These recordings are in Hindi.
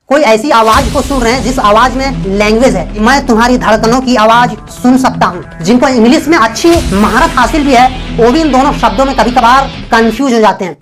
कोई ऐसी आवाज को सुन रहे हैं जिस आवाज में लैंग्वेज है। मैं तुम्हारी धड़कनों की आवाज सुन सकता हूँ। जिनको इंग्लिश में अच्छी महारत हासिल भी है वो भी इन दोनों शब्दों में कभी कभार कंफ्यूज हो जाते हैं।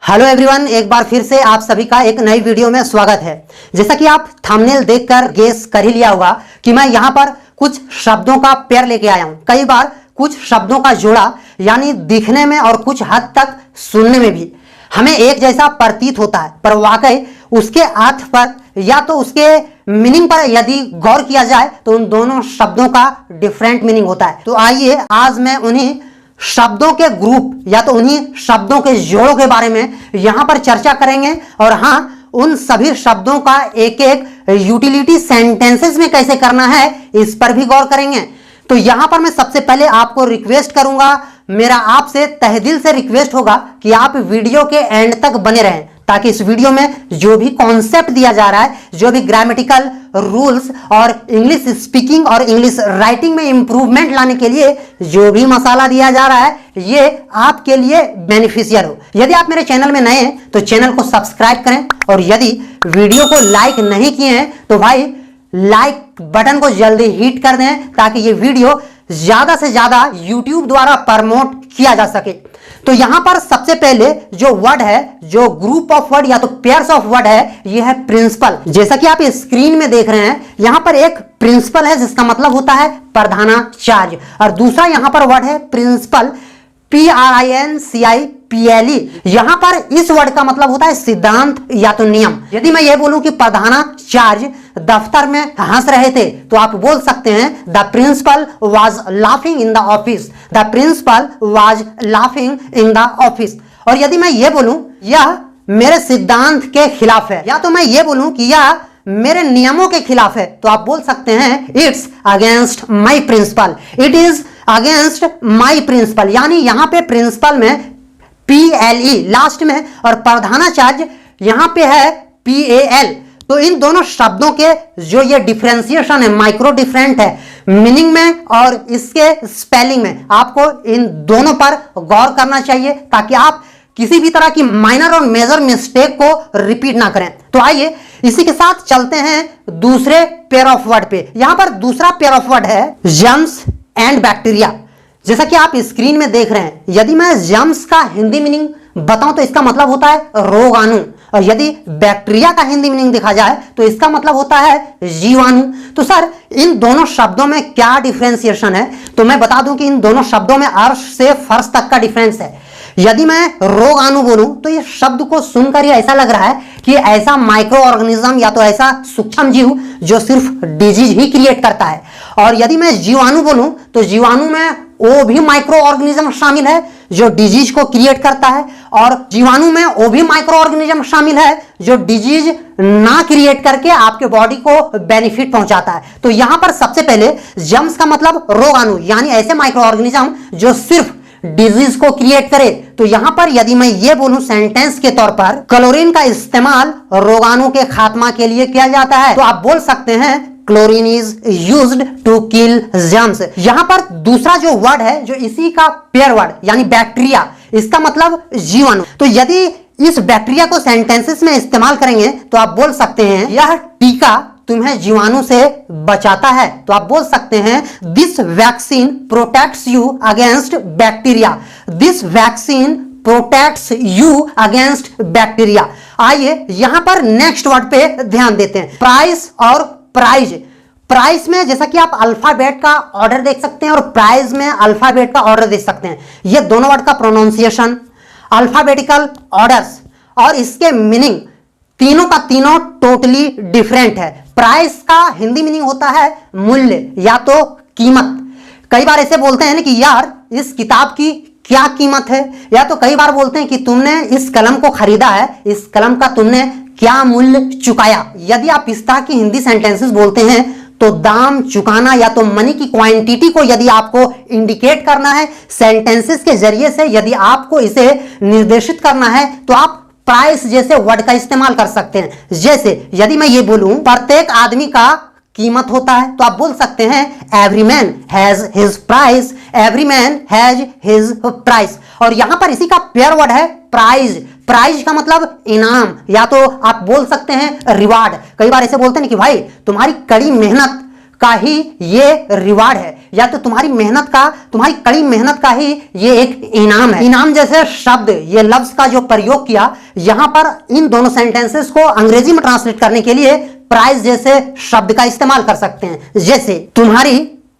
हेलो एवरीवन, एक बार फिर से आप सभी का एक नई वीडियो में स्वागत है। जैसा कि आप थंबनेल देखकर गेस कर ही लिया होगा कि मैं यहाँ पर कुछ शब्दों का पेयर लेके आया हूँ। कई बार कुछ शब्दों का जोड़ा यानी दिखने में और कुछ हद तक सुनने में भी हमें एक जैसा प्रतीत होता है, पर वाकई उसके अर्थ पर या तो उसके मीनिंग पर यदि गौर किया जाए तो उन दोनों शब्दों का डिफरेंट मीनिंग होता है। तो आइए आज मैं उन्हीं शब्दों के ग्रुप या तो उन्हीं शब्दों के जोड़ों के बारे में यहां पर चर्चा करेंगे और हाँ, उन सभी शब्दों का एक एक यूटिलिटी सेंटेंसेस में कैसे करना है इस पर भी गौर करेंगे। तो यहां पर मैं सबसे पहले आपको रिक्वेस्ट करूंगा, मेरा आपसे तहे दिल से रिक्वेस्ट होगा कि आप वीडियो के एंड तक बने रहें ताकि इस वीडियो में जो भी कॉन्सेप्ट दिया जा रहा है, जो भी ग्रामेटिकल रूल्स और इंग्लिश स्पीकिंग और इंग्लिश राइटिंग में इंप्रूवमेंट लाने के लिए जो भी मसाला दिया जा रहा है, ये आपके लिए बेनिफिशियल हो। यदि आप मेरे चैनल में नए हैं तो चैनल को सब्सक्राइब करें और यदि वीडियो को लाइक नहीं किए हैं तो भाई लाइक बटन को जल्दी हिट कर दें ताकि ये वीडियो ज्यादा से ज्यादा YouTube द्वारा प्रमोट किया जा सके। तो यहां पर सबसे पहले जो वर्ड है, जो ग्रुप ऑफ वर्ड या तो पेयर्स ऑफ वर्ड है, ये है प्रिंसिपल। जैसा कि आप स्क्रीन में देख रहे हैं, यहां पर एक प्रिंसिपल है जिसका मतलब होता है प्रधानाचार्य और दूसरा यहां पर वर्ड है प्रिंसिपल, PRINCIPLE। यहां पर इस वर्ड का मतलब होता है सिद्धांत या तो नियम। यदि मैं ये बोलूं कि प्रधानाचार्य दफ्तर में हंस रहे थे तो आप बोल सकते हैं the principal was laughing in the office. The principal was laughing in the office. और यदि मैं ये बोलूं यह मेरे सिद्धांत के खिलाफ है या तो मैं ये बोलूं कि यह मेरे नियमों के खिलाफ है तो आप बोल सकते हैं it's against my principle. It is against my principle. यानी यहां पे प्रिंसिपल में PLE लास्ट में और प्रधानाचार्य यहां पे है PAL। तो इन दोनों शब्दों के जो ये डिफरेंशिएशन है, माइक्रो डिफरेंट है मीनिंग में और इसके स्पेलिंग में। आपको इन दोनों पर गौर करना चाहिए ताकि आप किसी भी तरह की माइनर और मेजर मिस्टेक को रिपीट ना करें। तो आइए इसी के साथ चलते हैं दूसरे पेयर ऑफ वर्ड पे। यहां पर दूसरा पेयर ऑफ वर्ड है जर्म्स एंड बैक्टीरिया। जैसा कि आप स्क्रीन में देख रहे हैं, यदि मैं जर्म्स का हिंदी मीनिंग बताऊं तो इसका मतलब होता है रोगाणु और यदि बैक्टीरिया का हिंदी मीनिंग देखा जाए तो इसका मतलब होता है जीवाणु। तो सर इन दोनों शब्दों में क्या डिफरेंशिएशन है? तो मैं बता दूं कि इन दोनों शब्दों में अर्श से फर्श तक का डिफरेंस है। यदि मैं रोगाणु बोलूं तो ये शब्द को सुनकर ही ऐसा लग रहा है कि ऐसा माइक्रो ऑर्गेनिज्म या तो ऐसा सूक्ष्म जीव जो सिर्फ डिजीज ही क्रिएट करता है। और यदि मैं जीवाणु बोलूं तो जीवाणु में वो भी माइक्रो ऑर्गेनिज्म शामिल है जो डिजीज को क्रिएट करता है और जीवाणु में वो भी माइक्रो ऑर्गेनिज्म शामिल है जो डिजीज ना क्रिएट करके आपके बॉडी को बेनिफिट पहुंचाता है। तो यहां पर सबसे पहले जर्म्स का मतलब रोगाणु यानी ऐसे माइक्रो ऑर्गेनिज्म जो सिर्फ डिजीज को क्रिएट करे। तो यहां पर यदि मैं ये बोलूं सेंटेंस के तौर पर क्लोरीन का इस्तेमाल रोगाणु के खात्मा के लिए किया जाता है तो आप बोल सकते हैं chlorine is used to kill germs. यहां पर दूसरा जो वर्ड है जो इसी का पेयर वर्ड यानी बैक्टीरिया, इसका मतलब जीवाणु। तो यदि इस बैक्टीरिया को सेंटेंसेस में इस्तेमाल करेंगे तो आप बोल सकते हैं यह टीका तुम्हें जीवाणु से बचाता है। तो आप बोल सकते हैं this vaccine protects you against bacteria. This vaccine protects you against bacteria. आइए यहां पर नेक्स्ट वर्ड पे ध्यान देते हैं, प्राइस और प्राइज। प्राइस में जैसा कि आप अल्फाबेट का ऑर्डर देख सकते हैं और प्राइज में अल्फाबेट का ऑर्डर देख सकते हैं। ये दोनों वर्ड का प्रोनाउंसिएशन, अल्फाबेटिकल ऑर्डर्स और इसके मीनिंग तीनों का तीनों टोटली डिफरेंट है। प्राइस का हिंदी मीनिंग होता है मूल्य या तो कीमत। कई बार ऐसे बोलते हैं ना कि यार इस किताब की क्या कीमत है, या तो कई बार बोलते हैं कि तुमने इस कलम को खरीदा है, इस कलम का तुमने क्या मूल्य चुकाया। यदि आप इस तरह की हिंदी सेंटेंसेस बोलते हैं तो दाम चुकाना या तो मनी की क्वांटिटी को यदि आपको इंडिकेट करना है सेंटेंसेस के जरिए से, यदि आपको इसे निर्देशित करना है तो आप प्राइस जैसे वर्ड का इस्तेमाल कर सकते हैं। जैसे यदि मैं ये बोलूं प्रत्येक आदमी का कीमत होता है तो आप बोल सकते हैं every man has his price. Every man has his price. और यहां पर इसी का पेयर वर्ड है प्राइज। प्राइज का मतलब इनाम, या तो आप बोल सकते हैं रिवार्ड। कई बार ऐसे बोलते हैं कि भाई तुम्हारी कड़ी मेहनत का ही ये रिवार्ड है, या तो तुम्हारी कड़ी मेहनत का ही ये एक इनाम है। इनाम जैसे शब्द, ये लफ्ज का जो प्रयोग किया यहां पर, इन दोनों सेंटेंसेस को अंग्रेजी में ट्रांसलेट करने के लिए प्राइज जैसे शब्द का इस्तेमाल कर सकते हैं। जैसे तुम्हारी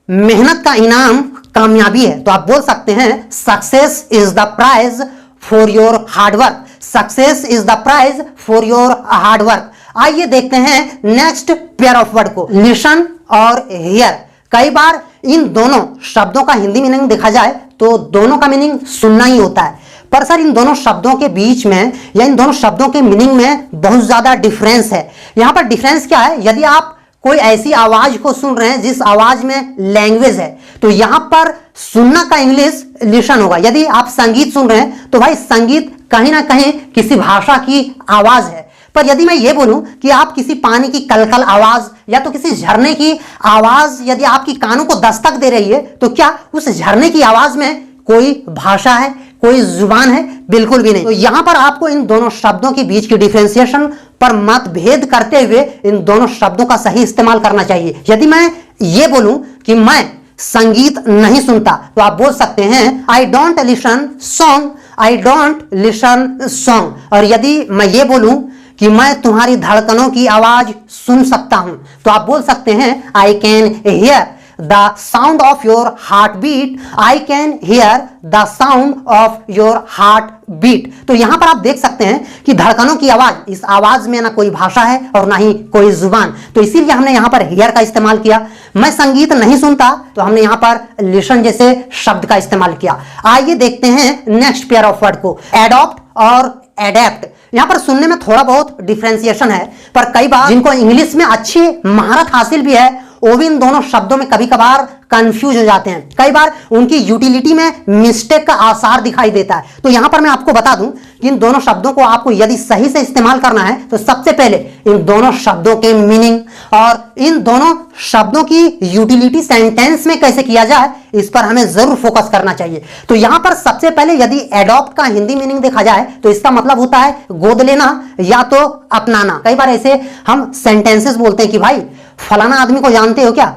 मेहनत का इनाम कामयाबी है, तो आप बोल सकते हैं success is the prize for your hard work. Success is the prize for your hard work. आइए देखते हैं नेक्स्ट पेयर ऑफ वर्ड को, लिसन और हियर। कई बार इन दोनों शब्दों का हिंदी मीनिंग देखा जाए तो दोनों का मीनिंग सुनना ही होता है, पर सर इन दोनों शब्दों के बीच में या इन दोनों शब्दों के मीनिंग में बहुत ज्यादा डिफरेंस है। यहां पर डिफरेंस क्या है, यदि आप कोई ऐसी आवाज को सुन रहे हैं जिस आवाज में लैंग्वेज है, तो यहां पर सुनना का इंग्लिश लिसन होगा। यदि आप संगीत सुन रहे हैं तो भाई संगीत कहीं ना कहीं किसी भाषा की आवाज है। पर यदि मैं ये बोलूं कि आप किसी पानी की कलकल आवाज या तो किसी झरने की आवाज यदि आपकी कानों को दस्तक दे रही है, तो क्या उस झरने की आवाज में कोई भाषा है, कोई जुबान है? बिल्कुल भी नहीं। तो यहां पर आपको इन दोनों शब्दों के बीच की डिफरेंशिएशन पर मतभेद करते हुए इन दोनों शब्दों का सही इस्तेमाल करना चाहिए। यदि मैं ये बोलूं कि मैं संगीत नहीं सुनता, तो आप बोल सकते हैं I don't listen song, I don't listen song. और यदि मैं ये बोलूं कि मैं तुम्हारी धड़कनों की आवाज सुन सकता हूं, तो आप बोल सकते हैं I can hear the sound of your heart beat, I can hear the sound of your heart beat. तो यहां पर आप देख सकते हैं कि धड़कनों की आवाज, इस आवाज में ना कोई भाषा है और ना ही कोई जुबान, तो इसीलिए हमने यहां पर हियर का इस्तेमाल किया। मैं संगीत नहीं सुनता, तो हमने यहां पर लिसन जैसे शब्द का इस्तेमाल किया। आइए देखते हैं नेक्स्ट पेयर ऑफ वर्ड को, एडॉप्ट और एडेप्ट। यहां पर सुनने में थोड़ा बहुत डिफरेंशिएशन है, पर कई बार जिनको इंग्लिश में अच्छी महारत हासिल भी है वो भी इन दोनों शब्दों में कभी कभार कंफ्यूज हो जाते हैं। कई बार उनकी यूटिलिटी में मिस्टेक का आसार दिखाई देता है। तो यहां पर मैं आपको बता दूं कि इन दोनों शब्दों को आपको यदि सही से इस्तेमाल करना है तो सबसे पहले इन दोनों शब्दों के मीनिंग और इन दोनों शब्दों की यूटिलिटी सेंटेंस में कैसे किया जाए, इस पर हमें जरूर फोकस करना चाहिए। तो यहां पर सबसे पहले यदि एडॉप्ट का हिंदी मीनिंग देखा जाए तो इसका मतलब होता है गोद लेना या तो अपनाना। कई बार ऐसे हम सेंटेंसेस बोलते हैं कि भाई फलाना आदमी को जानते हो क्या,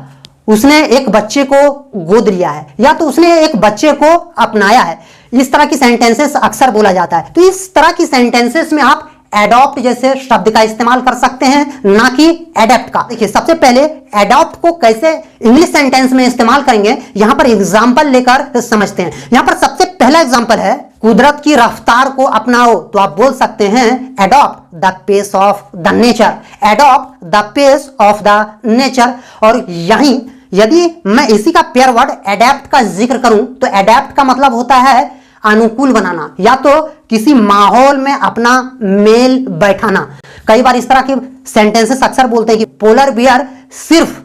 उसने एक बच्चे को गोद लिया है, या तो उसने एक बच्चे को अपनाया है। इस तरह की सेंटेंसेस अक्सर बोला जाता है। तो इस तरह की सेंटेंसेस में आप एडॉप्ट जैसे शब्द का इस्तेमाल कर सकते हैं, ना कि एडेप्ट का। देखिए सबसे पहले एडॉप्ट को कैसे इंग्लिश सेंटेंस में इस्तेमाल करेंगे, यहां पर एग्जांपल लेकर समझते हैं। यहां पर सबसे पहला एग्जांपल है कुदरत की रफ्तार को अपनाओ, तो आप बोल सकते हैं adopt the pace of the nature, adopt the pace of the nature. और यहीं यदि मैं इसी का पेयर वर्ड एडेप्ट का जिक्र करूं तो एडेप्ट का मतलब होता है अनुकूल बनाना, या तो किसी माहौल में अपना मेल बैठाना। कई बार इस तरह के सेंटेंसेस अक्सर बोलते हैं कि पोलर बियर सिर्फ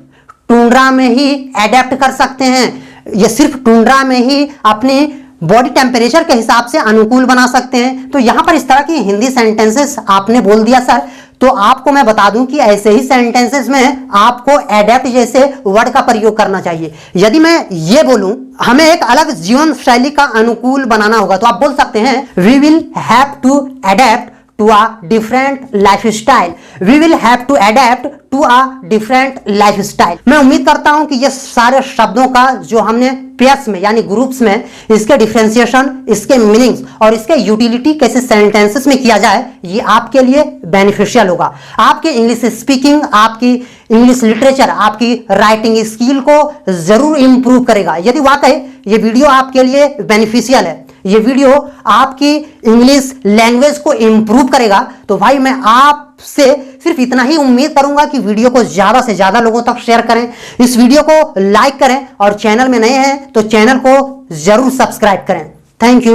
टुंड्रा में ही एडेप्ट कर सकते हैं, ये सिर्फ टुंड्रा में ही अपनी बॉडी टेम्परेचर के हिसाब से अनुकूल बना सकते हैं। तो यहां पर इस तरह की हिंदी सेंटेंसेस आपने बोल दिया सर, तो आपको मैं बता दूं कि ऐसे ही सेंटेंसेस में आपको एडेप्ट जैसे वर्ड का प्रयोग करना चाहिए। यदि मैं ये बोलूं हमें एक अलग जीवन शैली का अनुकूल बनाना होगा, तो आप बोल सकते हैं we will have to adapt to a different lifestyle, we will have to adapt to a different lifestyle। मैं उम्मीद करता हूं कि ये सारे शब्दों का जो हमने पेयर्स में यानी ग्रुप्स में इसके डिफरेंशिएशन, इसके मीनिंग्स और इसके यूटिलिटी कैसे सेंटेंसेस में किया जाए, ये आपके लिए बेनिफिशियल होगा। आपके इंग्लिश स्पीकिंग, आपकी इंग्लिश लिटरेचर, आपकी राइटिंग स्किल को जरूर इंप्रूव करेगा। यदि वाकई ये वीडियो आपके लिए बेनिफिशियल है, ये वीडियो आपकी इंग्लिश लैंग्वेज को इंप्रूव करेगा, तो भाई मैं आपसे सिर्फ इतना ही उम्मीद करूंगा कि वीडियो को ज्यादा से ज्यादा लोगों तक शेयर करें, इस वीडियो को लाइक करें और चैनल में नए हैं तो चैनल को जरूर सब्सक्राइब करें। Thank you.